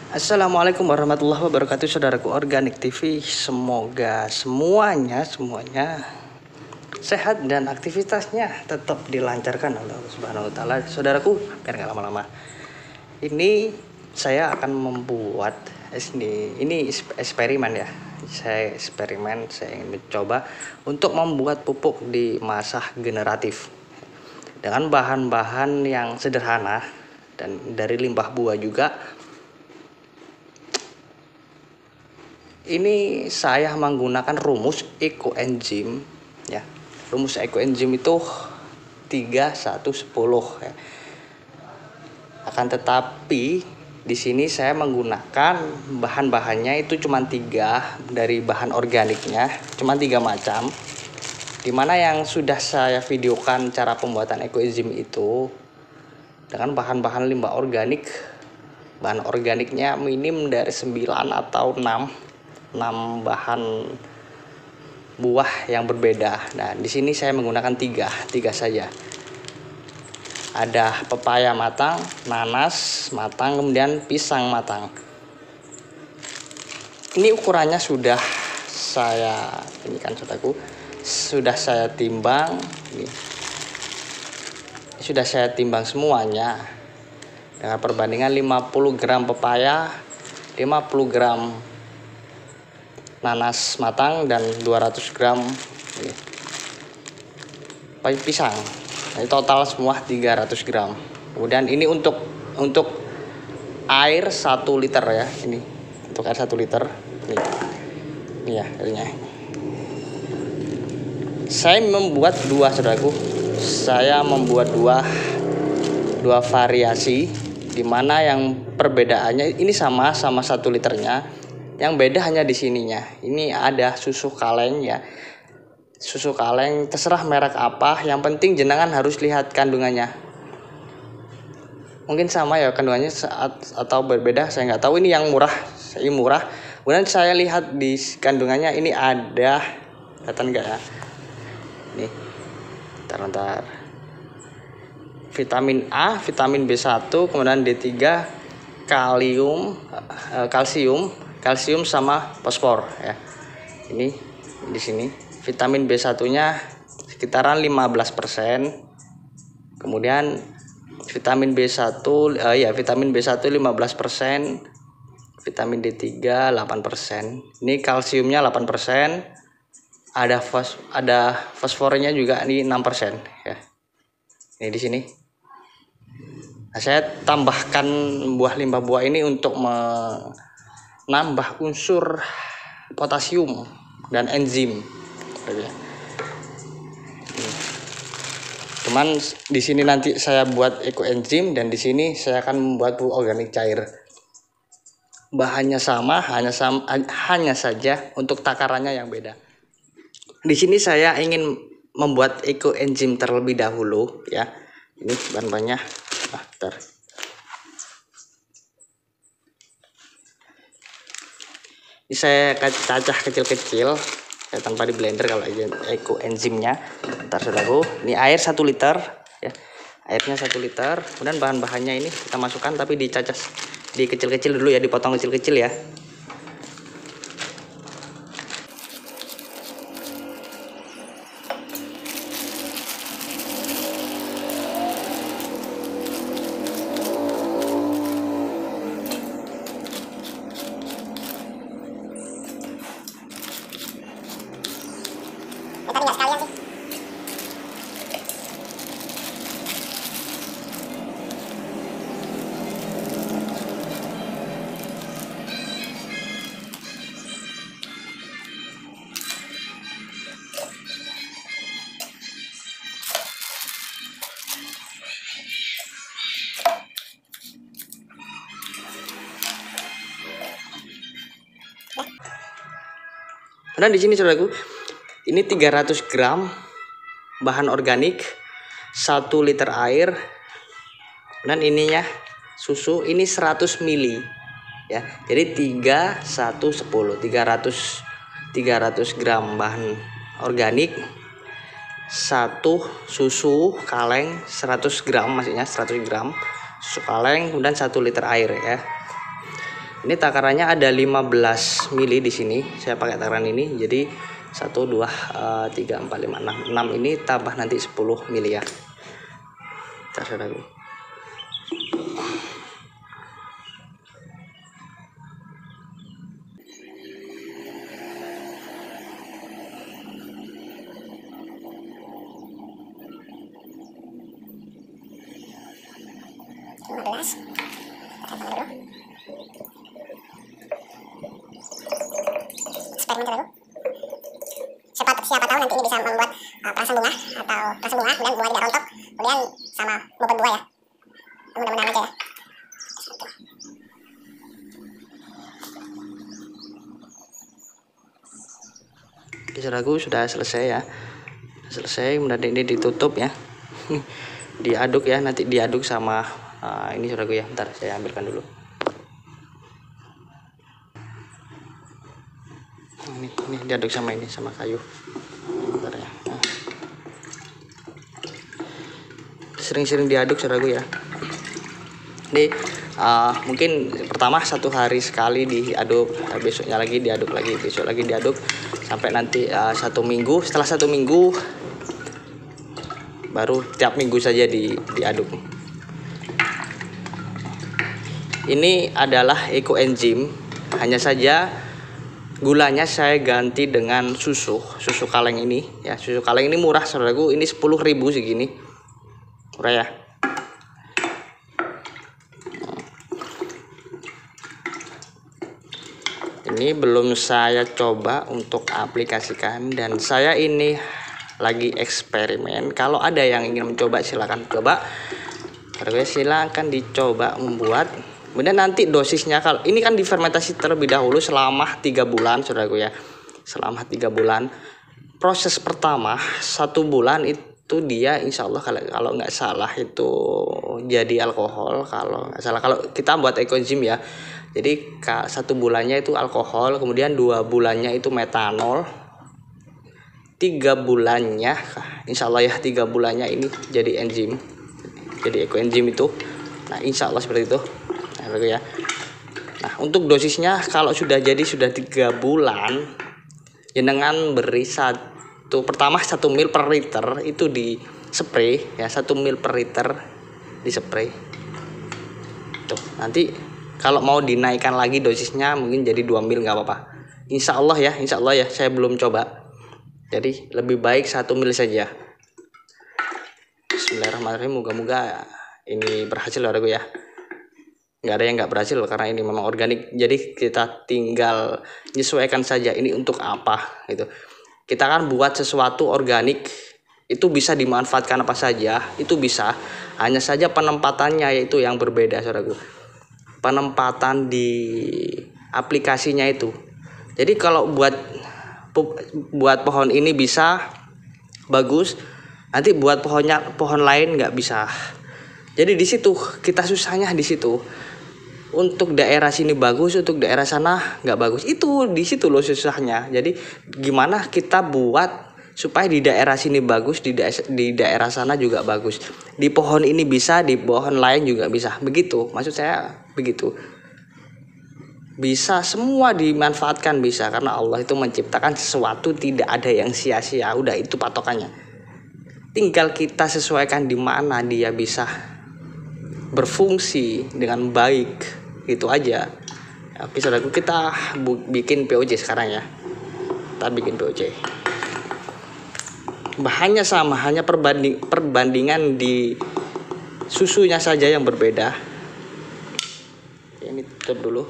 Assalamualaikum warahmatullahi wabarakatuh, saudaraku Organik TV. Semoga semuanya sehat dan aktivitasnya tetap dilancarkan oleh Allah Subhanahu wa taala. Saudaraku, biar nggak lama-lama. Ini saya akan membuat ini eksperimen ya. Saya ingin mencoba untuk membuat pupuk di masa generatif dengan bahan-bahan yang sederhana dan dari limbah buah juga. Ini saya menggunakan rumus ekoenzim ya. Rumus ekoenzim itu 3-1-10 ya. Akan tetapi di sini saya menggunakan bahan-bahannya itu cuma 3 dari bahan organiknya, cuma 3 macam. Dimana yang sudah saya videokan cara pembuatan ekoenzim itu dengan bahan-bahan limbah organik. Bahan organiknya minim dari 9 atau 6 bahan buah yang berbeda. Nah, di sini saya menggunakan 3 saja. Ada pepaya matang, nanas matang, kemudian pisang matang. Ini ukurannya sudah saya sudah saya timbang. Sudah saya timbang semuanya dengan perbandingan 50 gram pepaya, 50 gram nanas matang, dan 200 gram pisang. Jadi total semua 300 gram. Kemudian ini untuk air 1 liter ya. Ini untuk air 1 liter. Ini ya airnya. Saya membuat 2, saudaraku. Saya membuat dua variasi, dimana yang perbedaannya ini sama 1 liternya. Yang beda hanya di sininya. Ini ada susu kaleng ya. Susu kaleng terserah merek apa, yang penting jenengan harus lihat kandungannya. Mungkin sama ya kandungannya atau berbeda, saya nggak tahu. Ini yang murah, ini murah. Kemudian saya lihat di kandungannya ini ada, kelihatan nggak ya? Nih, bentar. Vitamin A, vitamin B1, kemudian D3, kalsium sama fosfor ya. Ini di sini vitamin B1-nya sekitaran 15%. Kemudian vitamin B1 vitamin B1 15%, vitamin D3 8%. Ini kalsiumnya 8%. Ada fosfornya juga ini 6% ya. Ini di sini. Nah, saya tambahkan limbah buah ini untuk menambah unsur potasium dan enzim. Cuman di sini nanti saya buat ekoenzim, dan di sini saya akan membuat pupuk organik cair. Bahannya sama, hanya saja untuk takarannya yang beda. Di sini saya ingin membuat ekoenzim terlebih dahulu ya. Ini bahan-bahannya. Ini saya cacah kecil-kecil ya, tanpa di blender kalau ekoenzimnya. Bentar saudaraku, ini air 1 liter ya. Airnya 1 liter. Kemudian bahan-bahannya ini kita masukkan, tapi dicacah di kecil-kecil dulu ya, dipotong kecil-kecil ya. Tapi nggak sekalian sih. Dan di sini saudaraku, ini 300 gram bahan organik, 1 liter air, dan ininya susu ini 100 ml ya. Jadi 300 gram bahan organik, 1 susu kaleng 100 gram, maksudnya 100 gram susu kaleng, kemudian 1 liter air ya. Ini takarannya ada 15 mili di sini. Saya pakai takaran ini. Jadi 1 2 3 4 5 6 ini tambah nanti 10 mili ya. Terserah lagi. Siapa tahu nanti ini bisa membuat perasan bunga atau perasan bunga, kemudian bunga tidak rontok, kemudian sama bobot buah ya. Mudah-mudahan aja ya. Oke, saudaraku, sudah selesai ya. Selesai, kemudian ini ditutup ya. Diaduk ya, nanti diaduk sama ini saudaraku ya. Bentar saya ambilkan dulu. Ini diaduk sama ini, sama kayu. Bentar ya. Sering-sering diaduk saudaraku ya. Ini mungkin pertama 1 hari sekali diaduk, besoknya lagi diaduk lagi, besok lagi diaduk sampai nanti 1 minggu. Setelah 1 minggu baru tiap minggu saja diaduk. Ini adalah eco enzim, hanya saja gulanya saya ganti dengan susu kaleng ini ya. Susu kaleng ini murah saudaraku, ini 10.000 segini, murah ya. Ini belum saya coba untuk aplikasikan, dan saya ini lagi eksperimen. Kalau ada yang ingin mencoba silahkan coba, silahkan dicoba membuat. Kemudian nanti dosisnya, kalau ini kan difermentasi terlebih dahulu selama 3 bulan saudaraku ya, selama 3 bulan. Proses pertama 1 bulan itu dia insya Allah kalau nggak salah itu jadi alkohol, kalau nggak salah, kalau kita buat ecoenzim ya. Jadi 1 bulannya itu alkohol, kemudian 2 bulannya itu metanol, 3 bulannya insya Allah ya, 3 bulannya ini jadi enzim, jadi ecoenzim itu. Nah insya Allah seperti itu ya. Nah untuk dosisnya kalau sudah 3 bulan, jenengan beri pertama 1 ml per liter itu di spray ya, 1 ml per liter di spray tuh. Nanti kalau mau dinaikkan lagi dosisnya mungkin jadi 2 ml nggak apa-apa, insya Allah ya, insya Allah ya. Saya belum coba, jadi lebih baik 1 ml saja. Bismillahirrahmanirrahim, moga-moga ini berhasil saudaraku ya. Nggak ada yang nggak berhasil karena ini memang organik, jadi kita tinggal menyesuaikan saja ini untuk apa gitu. Kita kan buat sesuatu organik itu bisa dimanfaatkan apa saja, itu bisa, hanya saja penempatannya yaitu yang berbeda saudaraku, penempatan di aplikasinya itu. Jadi kalau buat pohon ini bisa bagus, nanti buat pohon lain nggak bisa. Jadi di situ kita susahnya, di situ. Untuk daerah sini bagus, untuk daerah sana nggak bagus. Itu di situ loh susahnya. Jadi gimana kita buat supaya di daerah sini bagus, di daerah sana juga bagus. Di pohon ini bisa, di pohon lain juga bisa. Begitu, maksud saya begitu. Bisa semua dimanfaatkan, bisa, karena Allah itu menciptakan sesuatu tidak ada yang sia-sia. Udah itu patokannya. Tinggal kita sesuaikan di mana dia bisa berfungsi dengan baik, itu aja. Oke saudaraku, kita bikin POJ sekarang ya. Kita bikin POJ. Bahannya sama, hanya perbandingan di susunya saja yang berbeda. Ini tutup dulu.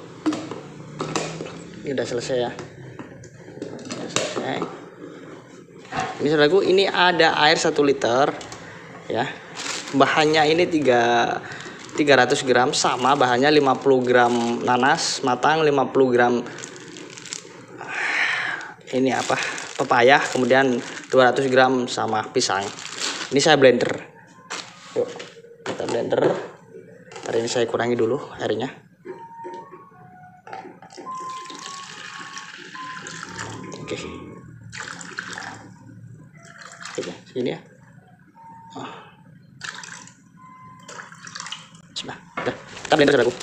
Ini udah selesai ya. Udah selesai. Ini saudaraku, ini ada air 1 liter ya. Bahannya ini 300 gram, sama bahannya 50 gram nanas matang, 50 gram ini apa, pepaya, kemudian 200 gram sama pisang. Ini saya blender. Yuk kita blender. Hari ini saya kurangi dulu airnya. Oke. Oke, sini ya. Kita blender saudaraku.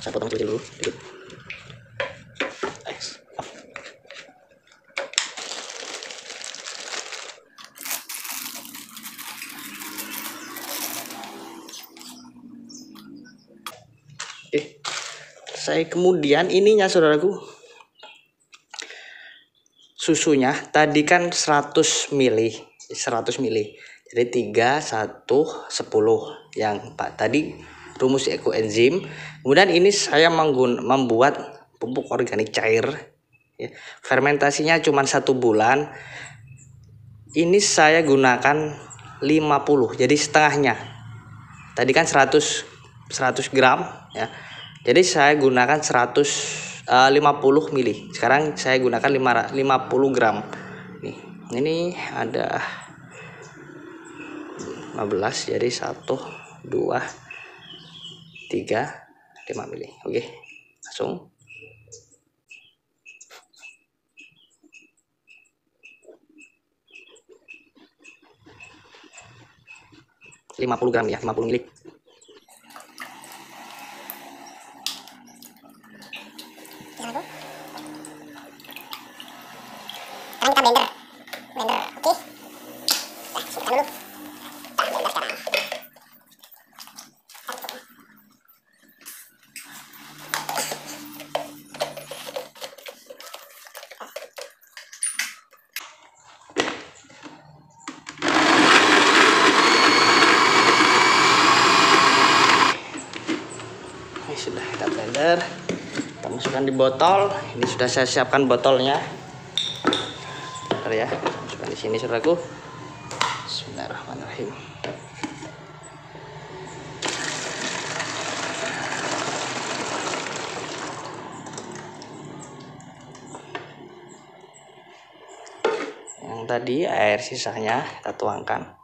Saya potong kecil dulu dikit. Oke, saya kemudian ininya saudaraku, susunya tadi kan 100 ml, jadi 3 1 10 yang Pak tadi rumus ekoenzim. Kemudian ini saya membuat pupuk organik cair ya. Fermentasinya cuma 1 bulan. Ini saya gunakan 50, jadi setengahnya. Tadi kan 100 gram ya. Jadi saya gunakan 50 mili. Sekarang saya gunakan 50 gram. Nih, ini ada 15, jadi 1 2 3 5 mili. Oke, langsung. ...50 gram ya, 50 mili. Sekarang kita blender, oke. Nah, simpan dulu. Kita blender sekarang. Ini sudah kita blender, kita masukkan di botol. Ini sudah saya siapkan botolnya. Bentar ya, masukkan di sini saudaraku. Bismillahirrahmanirrahim. Yang tadi air sisanya kita tuangkan.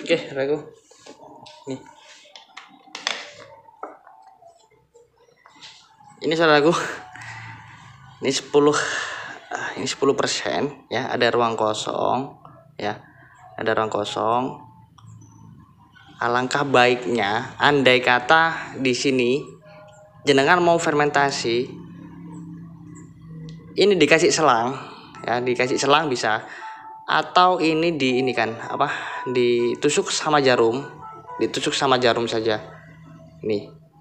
Oke, saudaraku. Nih. Ini saudaraku. Ini 10% ya, ada ruang kosong ya. Ada ruang kosong. Alangkah baiknya andai kata di sini jenengan mau fermentasi, ini dikasih selang ya, dikasih selang bisa. Atau ini ditusuk sama jarum, saja. Ini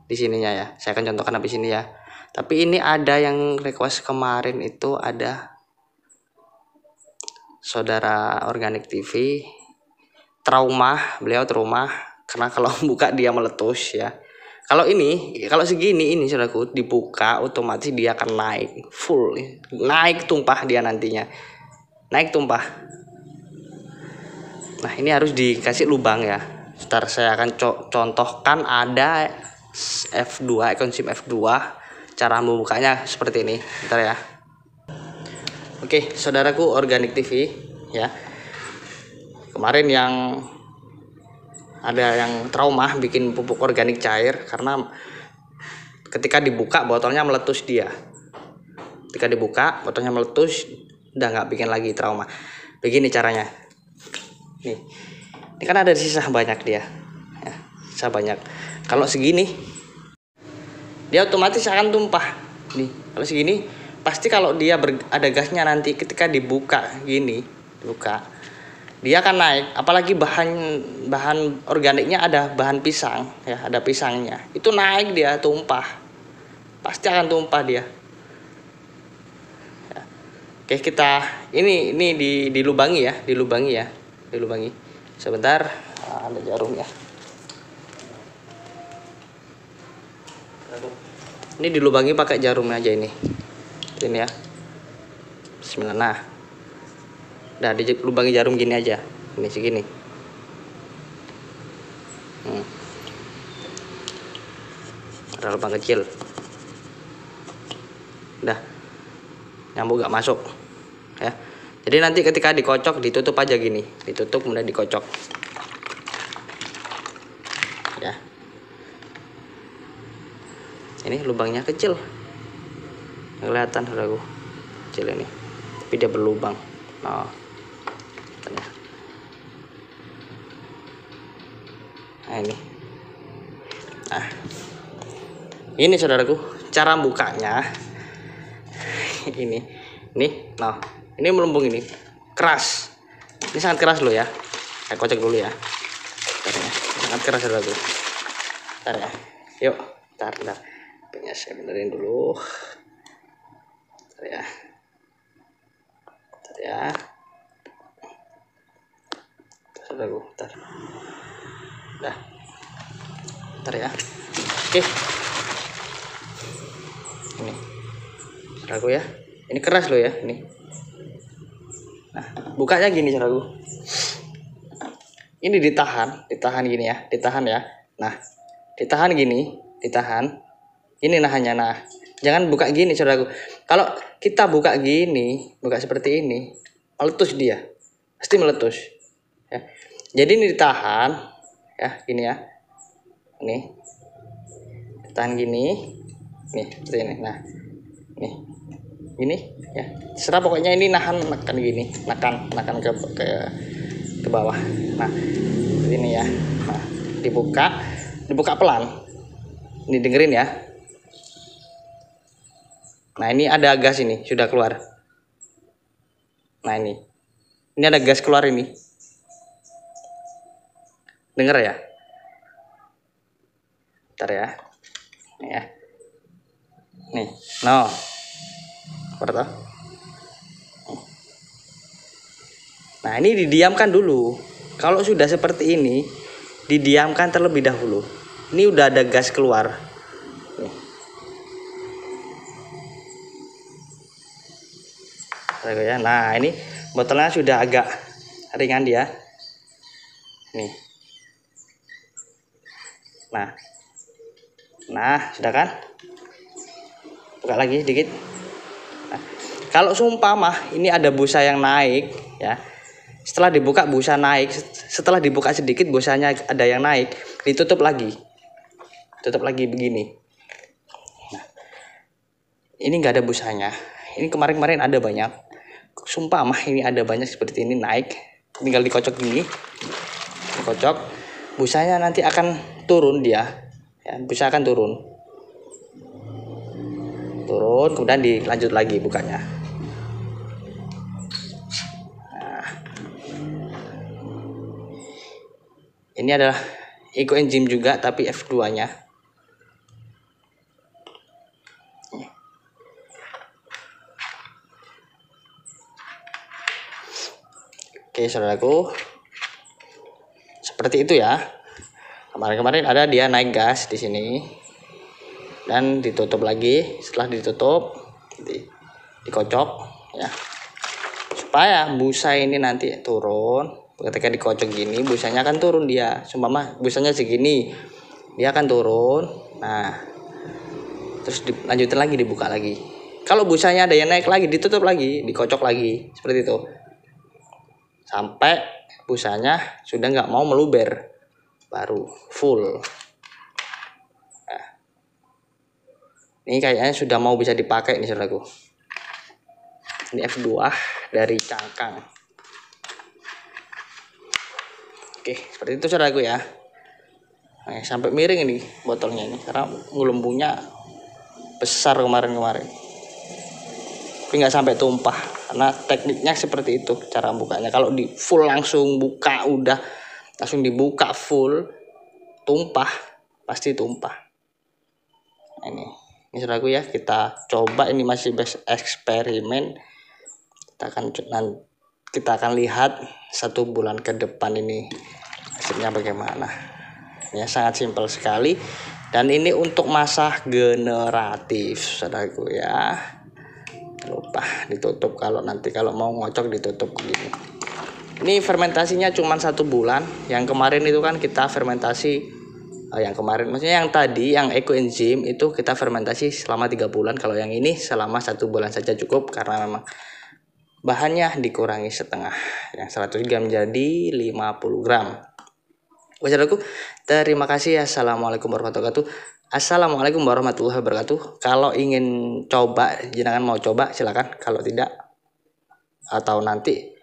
di sininya ya. Saya akan contohkan habis ini ya. Tapi ini ada yang request kemarin, itu ada saudara Organik TV beliau trauma karena kalau buka dia meletus ya. Kalau segini ini saudaraku dibuka otomatis dia akan naik full, naik tumpah dia nantinya. Naik tumpah. Nah, ini harus dikasih lubang ya. Ntar saya akan contohkan, ada F2, ekoenzim F2. Cara membukanya seperti ini. Bentar ya. Oke, saudaraku Organik TV ya. Kemarin yang ada yang trauma bikin pupuk organik cair karena ketika dibuka botolnya meletus dia. Ketika dibuka botolnya meletus, udah nggak bikin lagi trauma. Begini caranya. Nih, ini kan ada sisa banyak dia, ya, sisa banyak. Kalau segini, dia otomatis akan tumpah. Nih, kalau segini, pasti kalau dia ada gasnya nanti ketika dibuka gini, dia akan naik. Apalagi bahan organiknya ada bahan pisang, ya, ada pisangnya. Itu naik dia tumpah, pasti akan tumpah dia. Ya. Oke, kita ini dilubangi ya. Sebentar, ada jarum ya. Ini dilubangi pakai jarum aja ini ya. Bismillah. Nah, udah dilubangi jarum gini aja. Ini segini. Ada lubang kecil. Udah, nyambung gak masuk ya. Jadi nanti ketika dikocok ditutup aja gini, ditutup kemudian dikocok. Ya. Ini lubangnya kecil. Kelihatan saudaraku. Kecil ini. Tapi dia berlubang. Nah. Nah ini saudaraku cara bukanya. ini nah ini melembung, ini keras, ini sangat keras loh ya. Saya kocok dulu ya. Sangat keras saudaraku. Bentar ya, yuk bentar. Saya benerin dulu. Bentar ya. Saudaraku, bentar. Udah. Bentar ya. Oke. Ini. Saudaraku ya. Ini keras loh ya, ini. Nah, bukanya gini saudaraku. Ini ditahan gini ya, ditahan ya. Nah, ditahan gini, ditahan. Ini nahannya. Nah, jangan buka gini saudaraku. Kalau kita buka gini, buka seperti ini, meletus dia. Pasti meletus. Ya. Jadi ini ditahan ya, gini ya. Ini. Ditahan gini. Nih, seperti ini. Nah. Nih. Ini ya. Serah pokoknya ini nahan gini, nakan ke bawah. Nah, ini ya. Nah, dibuka pelan. Ini dengerin ya. Nah, ini ada gas, ini sudah keluar. Nah, ini ada gas keluar ini. Dengar ya. Bentar ya. Nih ya. Nih, no. Berapa? Nah, ini didiamkan dulu. Kalau sudah seperti ini, didiamkan terlebih dahulu. Ini udah ada gas keluar. Nih. Nah, ini botolnya sudah agak ringan dia. Nih. Nah, sudah kan? Buka lagi sedikit. Nah, kalau seumpama ini ada busa yang naik ya. Setelah dibuka busa naik, setelah dibuka sedikit busanya ada yang naik, ditutup lagi. Tutup lagi begini. Nah, ini nggak ada busanya. Ini kemarin ada banyak. Sumpah ini ada banyak seperti ini naik. Tinggal dikocok gini. Dikocok. Busanya nanti akan turun dia. Ya, busa akan turun. Kemudian dilanjut lagi bukanya. Nah, ini adalah EcoEnzyme juga, tapi F2-nya. Oke, saudaraku. Seperti itu ya. Kemarin ada dia naik gas di sini. Dan ditutup lagi. Setelah ditutup, dikocok ya. Supaya busa ini nanti turun. Ketika dikocok gini, busanya akan turun dia. Sumpah busanya segini, dia akan turun. Nah, terus dilanjutin lagi, dibuka lagi. Kalau busanya ada yang naik lagi, ditutup lagi, dikocok lagi, seperti itu. Sampai busanya sudah nggak mau meluber, baru full. Nah, ini kayaknya sudah mau bisa dipakai nih saudaraku. Ini F2 dari cangkang. Oke, seperti itu saudaraku ya. Nah, sampai miring ini botolnya ini karena ngelembungnya besar kemarin. Tapi nggak sampai tumpah karena tekniknya seperti itu cara bukanya. Kalau di full langsung buka, udah langsung dibuka full, tumpah, pasti tumpah. Nah, ini saudaraku ya, kita coba. Ini masih best eksperimen. Kita akan lihat 1 bulan ke depan ini hasilnya bagaimana. Ya, sangat simpel sekali. Dan ini untuk masa generatif saudaraku ya. Lupa ditutup, kalau mau ngocok ditutup begini. Ini fermentasinya cuma 1 bulan. Yang kemarin itu kan kita fermentasi, maksudnya yang tadi yang EcoEnzyme itu kita fermentasi selama 3 bulan. Kalau yang ini selama 1 bulan saja cukup, karena memang bahannya dikurangi setengah, yang 100 gram jadi 50 gram. Saudaraku, terima kasih. Assalamualaikum warahmatullahi wabarakatuh. Assalamualaikum warahmatullahi wabarakatuh. Kalau ingin coba, jenengan mau coba silakan. Kalau tidak, atau nanti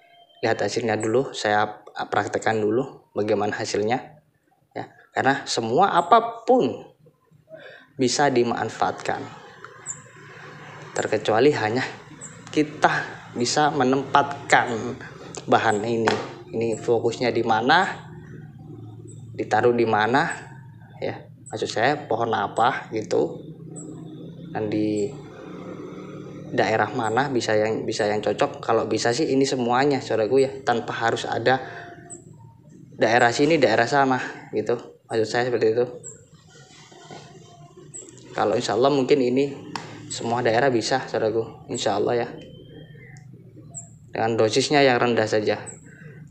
lihat hasilnya dulu, saya praktekkan dulu bagaimana hasilnya ya. Karena semua apapun bisa dimanfaatkan, terkecuali hanya kita bisa menempatkan bahan ini fokusnya di mana, ditaruh di mana ya, maksud saya pohon apa gitu, dan di daerah mana bisa yang cocok. Kalau bisa sih ini semuanya saudaraku ya, tanpa harus ada daerah sini daerah sana gitu, maksud saya seperti itu. Kalau insya Allah mungkin ini semua daerah bisa saudaraku, insya Allah ya, dengan dosisnya yang rendah saja.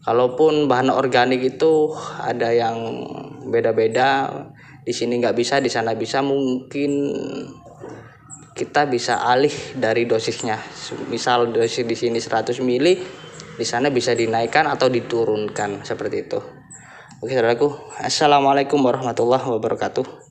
Kalaupun bahan organik itu ada yang beda-beda, di sini nggak bisa, di sana bisa, mungkin kita bisa alih dari dosisnya. Misal dosis di sini 100 ml, di sana bisa dinaikkan atau diturunkan seperti itu. Oke saudaraku, assalamualaikum warahmatullahi wabarakatuh.